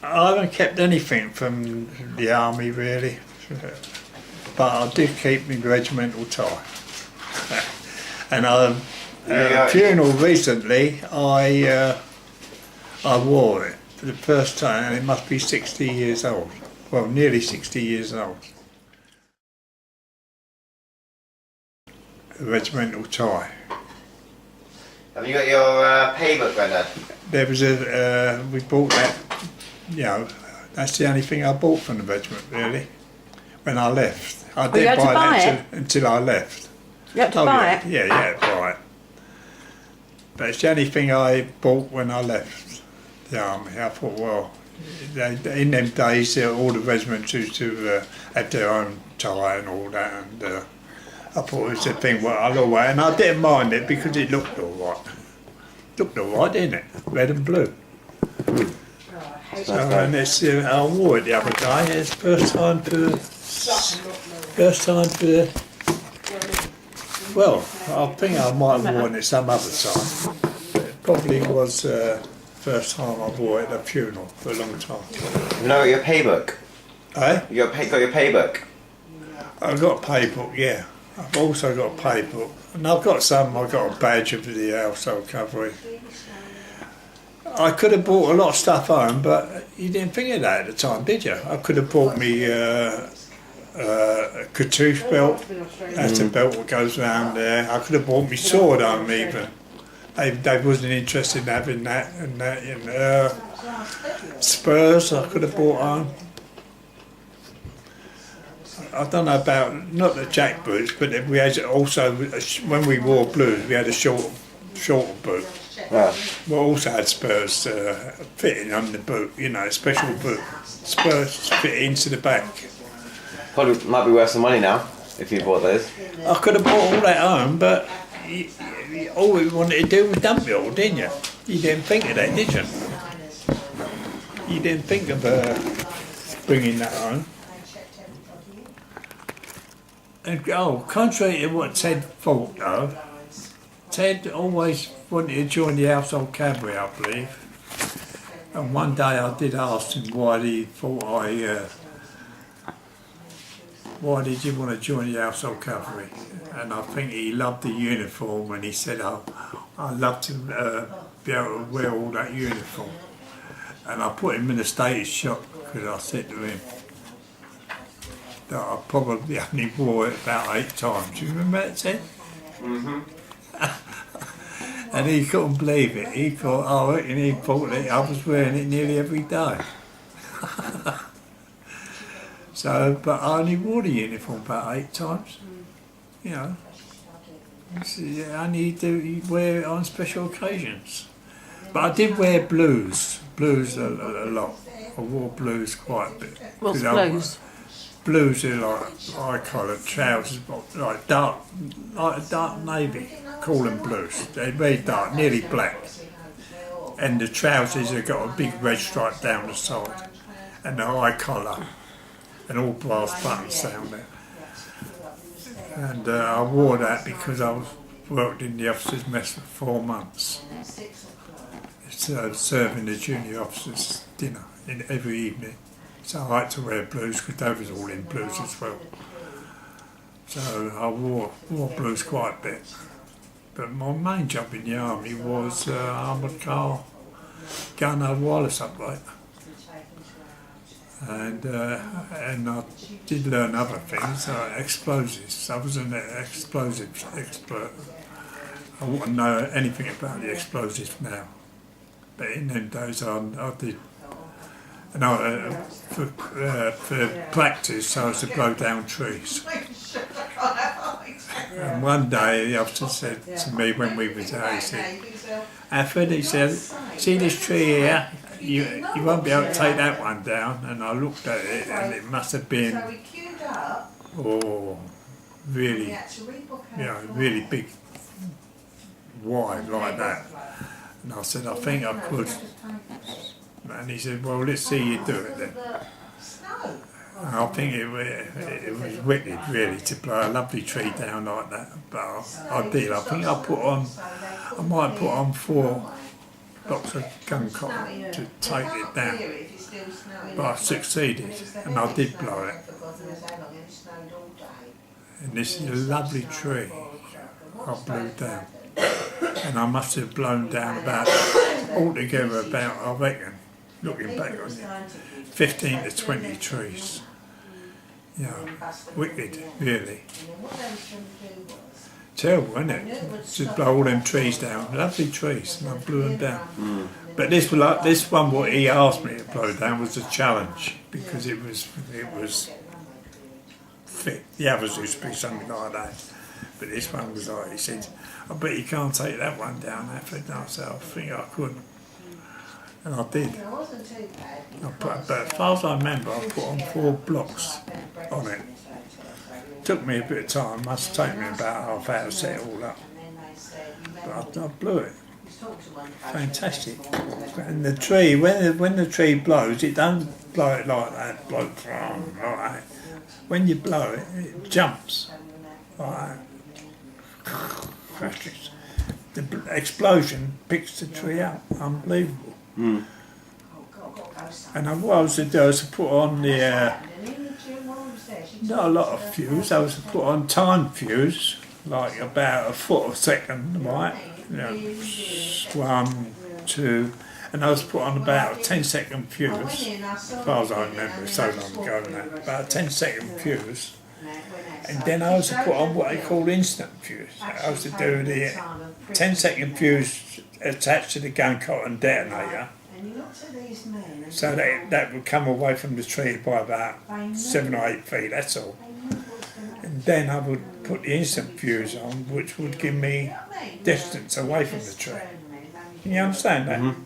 I haven't kept anything from the army really, but I did keep my regimental tie. And at a funeral recently, I wore it for the first time, and it must be 60 years old. Well, nearly 60 years old. A regimental tie. Have you got your pay book, Grandad? There was we bought that, you know, that's the only thing I bought from the regiment really, when I left. I didn't buy that until I left. You had to buy it? Yeah, yeah, buy it. But it's the only thing I bought when I left the army. I thought, well, in them days, all the regiments used to have their own tie and all that, and I thought it was a thing what I loved, and I didn't mind it because it looked all right. Looked all right, didn't it? Red and blue. So, and it's, I wore it the other day. It's first time for. Well, I think I might have worn it some other time. But it probably was first time I wore it at a funeral for a long time. You know your pay book? Eh? You got your pay book? I've got a pay book, yeah. I've also got a pay book. And I've got a badge of the household cavalry. I could have bought a lot of stuff home, but you didn't think of that at the time, did you? I could have bought me a cartouche belt. That's a belt that goes around there. I could have bought me sword home even. They wasn't interested in having that and that. And spurs I could have bought home. I don't know about, not the jack boots, but we had also, when we wore blues, we had a shorter boot. Yeah. We also had spurs fitting on the boot, you know, a special boot. Spurs fit into the back. Probably might be worth some money now, if you bought those. I could have bought all that home, but all we wanted to do was dump it all, didn't you? You didn't think of that, did you? You didn't think of bringing that home. And, contrary to what Ted thought though, Ted always wanted to join the household cavalry, I believe. And one day I did ask him why he thought why did you want to join the household cavalry? And I think he loved the uniform, and he said, oh, I love to be able to wear all that uniform. And I put him in a state of shock because I said to him that I probably only wore it about 8 times. Do you remember that, Ted? Mm-hmm. And he couldn't believe it. He thought, and he thought that I was wearing it nearly every day. So, but I only wore the uniform about 8 times. You know, I only do wear it on special occasions. But I did wear blues a lot. I wore blues quite a bit. What's blues? Blues are like high-collared trousers, like dark navy. Call them blues. They're very dark, nearly black. And the trousers have got a big red stripe down the side, and the high collar, and all brass buttons down there. And I wore that because I worked in the officers' mess for 4 months, serving the junior officers' dinner every evening. So I like to wear blues because they was all in blues as well. So I wore blues quite a bit. But my main job in the army was armoured car gunner wireless operator. And I did learn other things, explosives. I was an explosives expert. I wouldn't know anything about the explosives now. But in them days I did. And for practice I was to blow down trees. And one day the officer said to me when we was there, he said, Hafford, he said, see this tree here? You won't be able to take that one down. And I looked at it and it must have been, really, really big, wide like that. And I said, I think I could. And he said, well, let's see you do it then. And I think it was wicked, really, to blow a lovely tree down like that. But I did. I think I might put on 4 blocks of gun cotton to take it down. But I succeeded, and I did blow it. And this is a lovely tree I blew down. And I must have blown down about, altogether about, I reckon, looking back on it, 15 to 20 trees. Yeah, wicked, really. Terrible, isn't it? Just blow all them trees down, lovely trees, and I blew them down. But this one, what he asked me to blow down was a challenge, because it was thick. The others used to be something like that. But this one was like, he said, I bet you can't take that one down, Hafford. And I said, I think I couldn't. And I did. But as far as I remember, I put on 4 blocks on it. Took me a bit of time, must take me about half hour to set it all up. But I blew it. Fantastic. And the tree, when the tree blows, it don't blow it like that, blow it like that. When you blow it, it jumps like that. The explosion picks the tree up, unbelievable. And what I was to do was to put on the, not a lot of fuse, I was to put on time fuse, like about a foot a second, right? You know, 1, 2, and I was put on about a 10-second fuse, as far as I remember, so long ago now, about a 10-second fuse. And then I was to put on what they call instant fuse. I was to do the 10-second fuse attached to the gun cotton detonator, so that would come away from the tree by about 7 or 8 feet, that's all. And then I would put the instant fuse on, which would give me distance away from the tree. Can you understand that?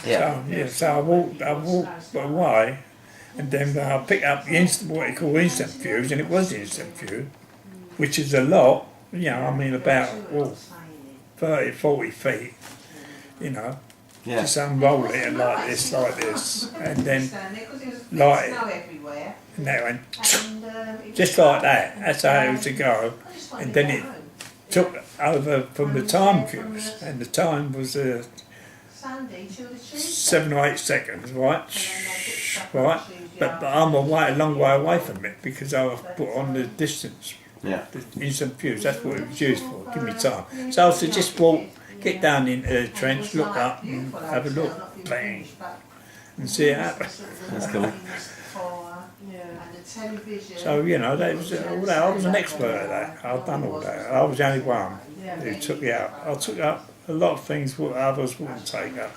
Yeah. So I walked away, and then I picked up the what you call instant fuse, and it was instant fuse, which is a lot, you know, I mean about 30, 40 feet, you know. Yeah. Just unroll it and like this, and then light it, and that went just like that. That's how it was to go, and then it took over from the time fuse, and the time was 7 or 8 seconds, right? Right, but I'm a long way away from it because I was put on the distance. Yeah. The instant fuse. That's what it was used for. Give me time. So I was to just walk. Get down into the trench, look up and have a look, bang, and see it happen. That's cool. So, you know, that was, I was an expert at that. I've done all that. I was the only one who took it out. I took up a lot of things what others wouldn't take up.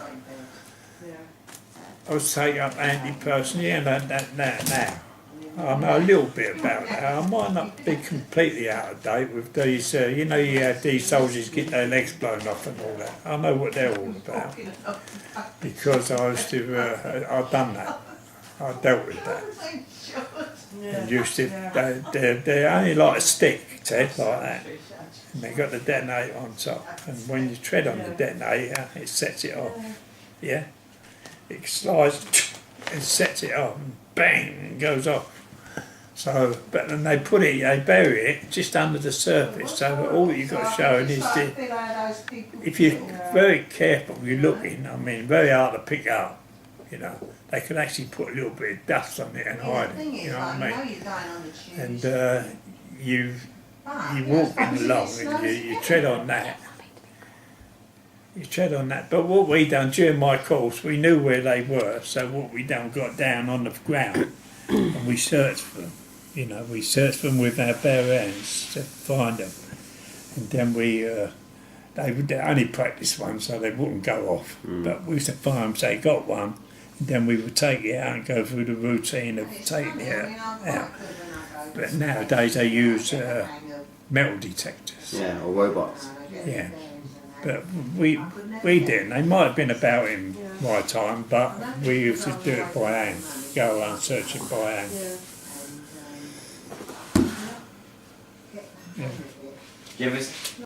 I was taking up anti-personnel and that now. I know a little bit about that. I might not be completely out of date with these, you know, you had these soldiers get their legs blown off and all that. I know what they're all about because I used to, I've done that. I dealt with that. And used to, they're only like a stick, Ted, like that. And they got the detonator on top. And when you tread on the detonator, it sets it off. Yeah? It slides and sets it off and bang, it goes off. So, but then they bury it just under the surface, so that all that you've got showing is if you're very careful, you're looking, I mean, very hard to pick up, you know, they can actually put a little bit of dust on it and hide it, you know what I mean? And you walking along and you tread on that. You tread on that, but what we done during my course, we knew where they were, so what we done, got down on the ground and we searched for them. You know, we searched for them with our bare hands to find them, and then they only practiced one, so they wouldn't go off. But we used to find them, say, got one, and then we would take it out and go through the routine of taking it out. But nowadays they use metal detectors. Yeah, or robots. Yeah. But we didn't. They might have been about in my time, but we used to do it by hand, go around searching by hand. Give us